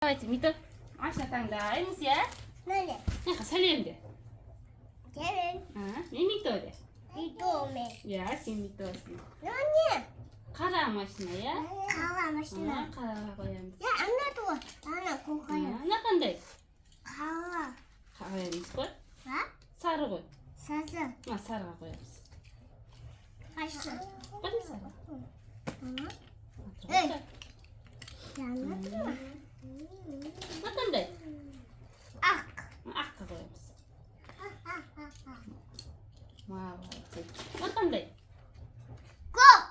Давайте, Митов, машина таңдаймыз, иә? Міне. Сәлем де. Келін. Мен Мито де. Мито мен. Иә, сен Митосың. Міне. Қара машина, иә? Қара машина. Қараға қоямыз. Ана туа. Ана қоқайым. Ана қандай? Қара. Қоямыз ғой. Сары ғой. Сазы. Сарыға қоямыз. Қайсы. Қойды сары. Ей. Ана туа. Қандай? Ақ. Аққа қоямыз. Молодец. Қандай? Көк.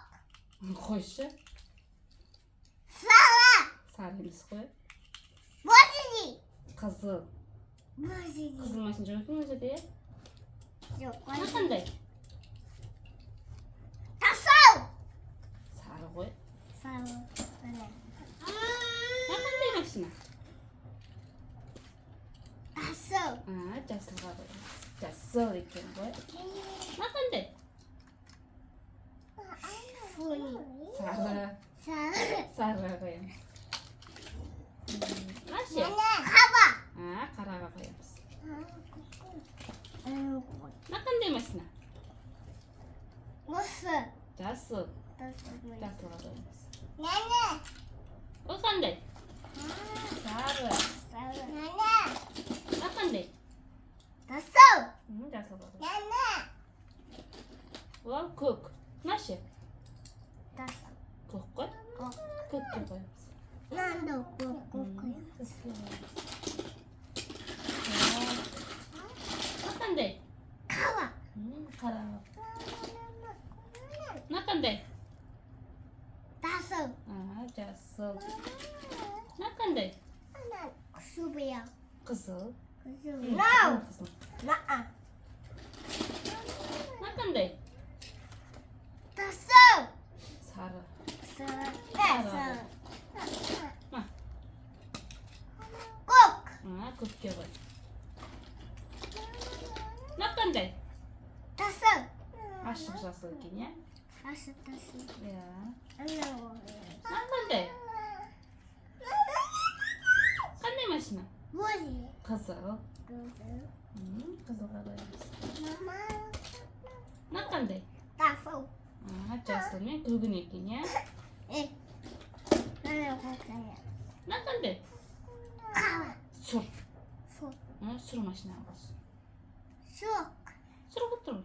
Қойшы. Сары. Сары емес қой. Бозили. Қызыл. Бозили. Қызыл машина жоқ екен ол жерде, иә? Жоқ. Қандай? Тасау. Сары ғой. Сары. Міне. Қандай машина? Тасау. Жасылға қоямыз. Жасыл екен ғой. Қандай? Фуни. Сары. Сары. Сарыға қоямыз. Ше? Қаба. Қараға қоямыз. Қандай машина? Осы. Жасыл. Тасау. Жасылға қоямыз. Нәне. Ол қандай? Сары. Сары. Нәне. Қандай? Тасау. Жасылға қоямыз. Нәне. Ол көк. Ше? Тасау. Көк қой. Көкке қоямыз. Нанды көк. Қандай? Қаба. Қараға. Қандай? Тасау. Жасыл. Қандай? Субия. Қызыл. Нау. Қызыл. Наа. Қандай? Тасау. Сары. Сары. Сары. Көк. Көкке қой. Қандай? Тасау. Ашық жасыл екен, иә? Ашы тасау. Иә. Қандай? Қандай машина? Бозили. Қызыл. Қызылға қоямыз. Мама. Қандай? Тасау. Жасыл мен көгін екен, иә? Нәне қоқайы. Қандай? Қаба. Сұр. Сұр. Сұр машина қос. Сұқ. Сұр ғой тұр.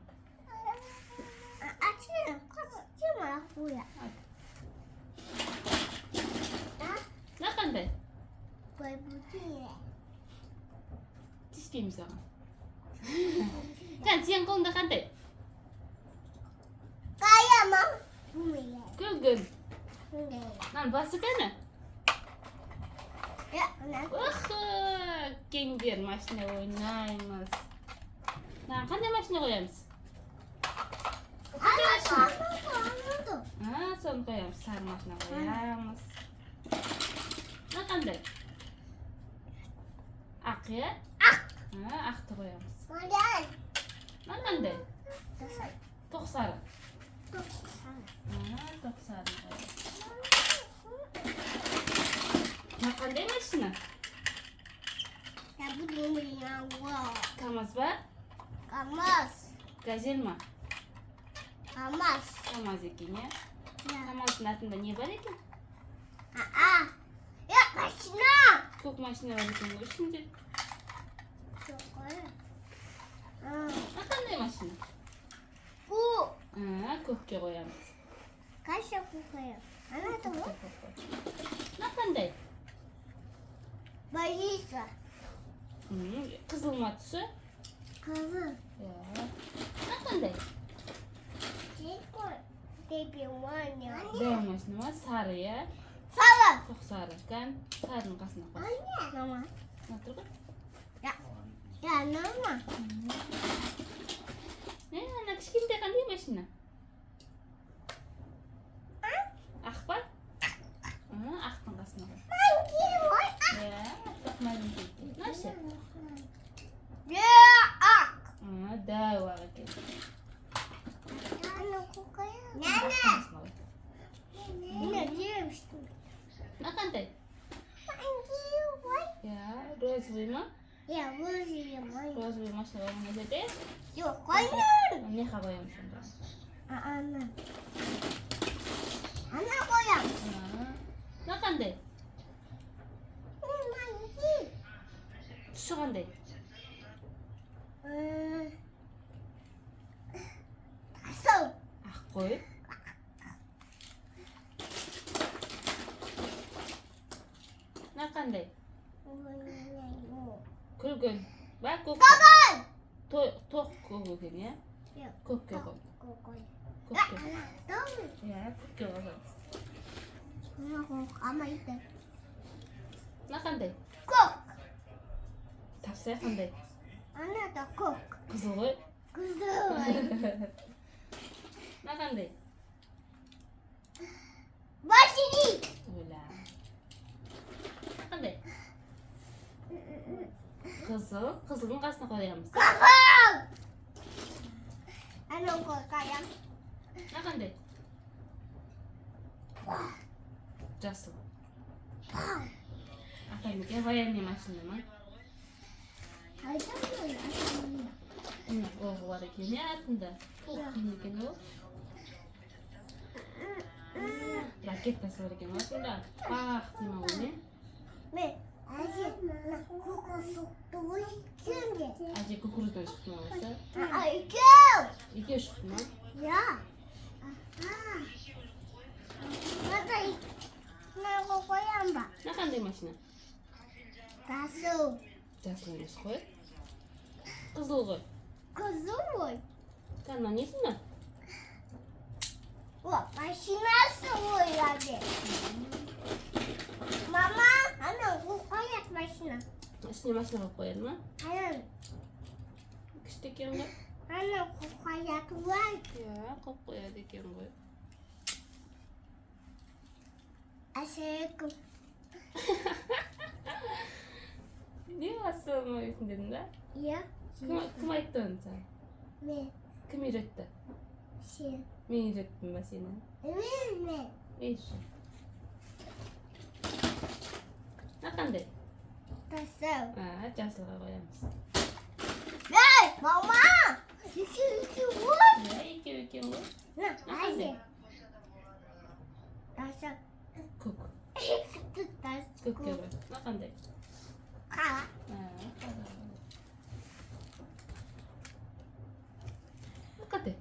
Açın. Kızcıma kuya. Қандай? Koy bu diye. Тиіспейміз оған. Сен қолында қандай? Kaya mı? Bu mu ya? Көгін. Bu ne ya? Нан басы кәні? Ya ne? Кеңдер машина ойнаймыз. Қандай машина қоямыз? Anladım. Соны қоямыз. Сары машина қоямыз. Қандай? Ақ, иә? Ақты қоямыз. Model. Қандай? Nasıl? Тоқ сары. Çok Тоқ сары қоямыз. Қандай машина? Ya bu ne ya? Wow. КамАЗ ба? Kamaz. Газель ма? Kamaz. КамАЗ екен, иә? Ya. КамАЗдың атында не бар екен? Aa. Ya başına. Көк машина бар екен ғой ішінде. Çok öyle. Қандай машина? Bu. Көкке қоямыз. Kaç yapıyor? Anladın mı? Қандай? Bayısa. Қызыл ма түсі? Kızı. Қандай? Şey koy. Tepe var ya. Дәу машина ма? Сары, иә? Sala. Тоқ сары екен. Сарының қасына қос. Anne. Mama. Тұр ғой. Ya mama. Ана кішкентай қандай машина? Ақ па? Ақтың қасына қос. Hangi var? Тоқ маленький екен. Ше? Ya ak. Дәу ақ екен. Anne kokaya. Басқа машина ғой. Ne diyorum işte. Қандай? Hangi Розовый ма? Я возьму. Розовый машина ойнатады. Жоқ, қоймын. Не қабаем сонда? Ана. Ана қоям. Мына қандай? Маленький. Түсі қандай? Тасыл. Ақ қой. Мына қандай? Күлгін. Ба, көк. Қоғын. Тоқ көк екен, иә? Көкке қой. Көкке. Иә, көкке қойғанбыз. Қамайды. Мына қандай? Көк. Тапсай қандай? Ана да көк. Қызыл ғой. Қызыл. Мына қандай? Башини. Ойла. Қандай? Қызыл. Қызылдың қасына қоямыз. Қызыл. Ана қоям. Мына қандай? Жасыл. Атайменке военный машина ма? Ол бар екен, не артында? Не екен ол? Ракетасы бар екен, осында. Пах дейма ол, не? Мен әже көк ой кемге. Әже кукуруздан шықты ма осы? Екеу. Екеу шықты ма? Я. Мен қоям ба? Мына қандай машина? Жасыл. Жасыл емес қой. Қызыл ғой. Қызыл ғой. Мына несі ма? О, машинасы ғой әже. Мама, ана қояд машина. Үстіне машина қойып қояды ма? Ана. Күшті екен ғой. Ана қояд ғой. Иә, қойып қояды екен ғой. Әсекім. Не асылмайсың дедің ба? Иә. Кім айтты оны саған? Мен. Кім үйретті? Сен. Мен үйреттім ба сені? Мен. Ейші. Мына қандай? Жасыл. Жасылға қоямыз. Ей, мама! Екеу ғой. Иә, екеу екен ғой. На, әже. Жасыл. Көк. Тұтас. Көкке ғой. Мына қандай? Қара. Мына қандай?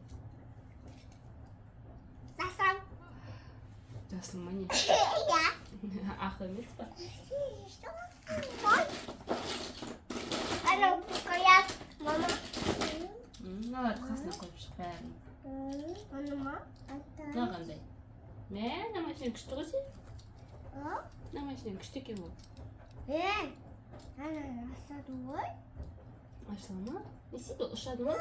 Жасыл. Жасыл ма не? Иә. Ақ емес па? Ана қояд, мама. Мыналарды қасына қойып шық бәрін. Ана ма? Мына қандай? Мына машина күшті ғой сен? Мына машина күшті екен ғой. Ей, ана жасады ғой. Ашыла ма? Не істейді? Ұшады ма?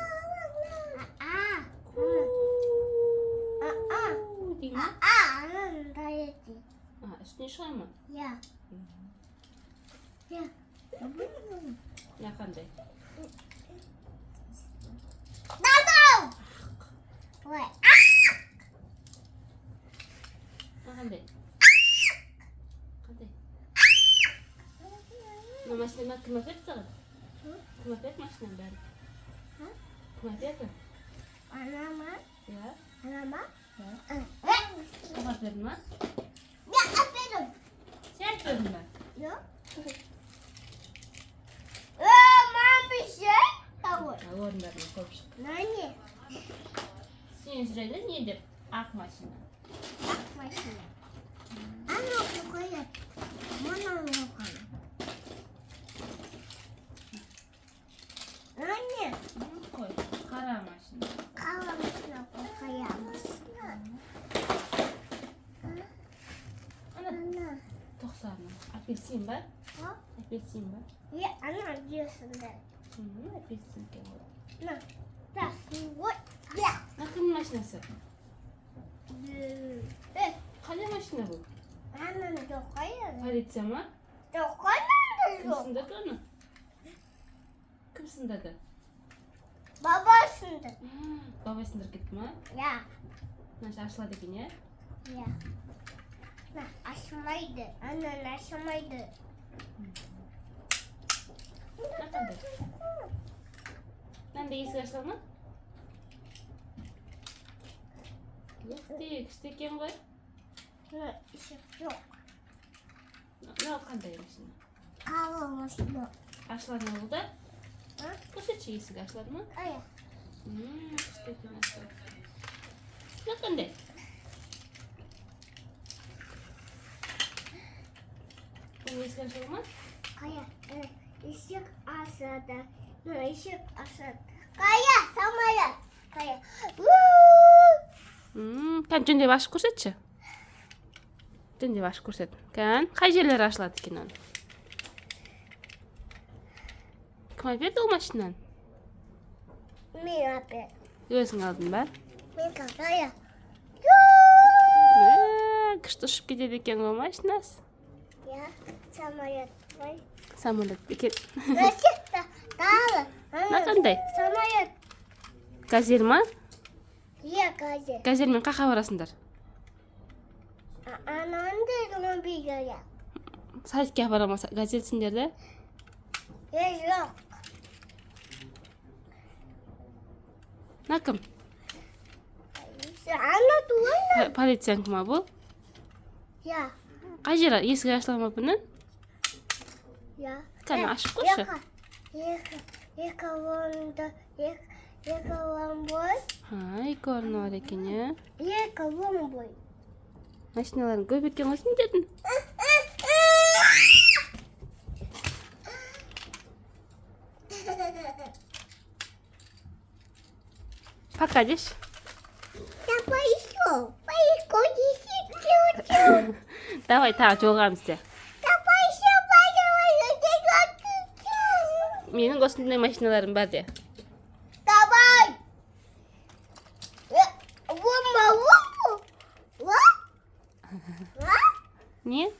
Дейді ма? Ана дайеті. Үстіне шыға ма? Иә. Иә. Мына қандай? Жасыл! Ой, Мына қандай? Қандай? Мына машина кім әперді саған? Кім әперді машинаны бәрін? Кім әперді? ана ма? Иә? Ана ма? Кім әперді ма? Мен әпердім. Сен әпердің ба? Иә. Мам, bir şey. Tamam. Орындарына қойып шық. Nane? Сен сұрайды не деп? Ақ машина. Bak başına. Ana koyar. Bana koyar. Anne. Қой. Қара машина. Kalamışına koyamaz. Ана тоқсаны. Апельсин ба? Ha? Апельсин ба? Ya ana diyorsun da. Апельсин екен ғой. Na. Tasın koy. Ya. Мына кімнің машинасы? Қандай машина бұл? Ананы да қояды. Полиция ма? Жоқ, қоймайды Кім жоқ. сындырды оны? Кім сындырды? Баба сынды. Бабай сындырып кетті ма? Я. Значит, ашылады екен, иә? Я. На, ашымайды. Ананы ашымайды. қандай? Мынандай есік ашыла ма? Күшті екен ғой. Жоқ. Мынау қандай машина? Қалың машина. Ашылады ма бұл да? Көрсетші, есік ашылады ма? Күшті екен ашылады. Мынау қандай? Бұл есік ашылады ма? Есік ашылады. Есік ашылады. Қая, самолет. Қая. Кән жөндеп ашып көрсетші. Жөндеп ашып көрсет. Кән, қай жерлері ашылады екен оны? Кім әперді ол машинаны? Мен әпер. Өзің алдың ба? Мен қая. Күшті ұшып кетеді екен ғой машинасы. Я, самолет. Самолет екен. Тағы. Қандай? Самолет. Газель ма? Иә, газель. Газельмен қақа барасыңдар? Ананды автомобильге. Сайтқа барамаса газельсіңдер де? Жоқ. Мына кім? Ана туғанда. Полицияң ма бұл? Иә. Қай жері есігі ашыла ма бұның? Иә. Кәне ашып көрші. Екі орын бой. Екі орны бар екен, е? Екі орын бой. Машиналарын көп екен ғой сендердің. Пока деш. Давай тағы жолғамыз де. Менің осындай машиналарым бар де. Давай! Не?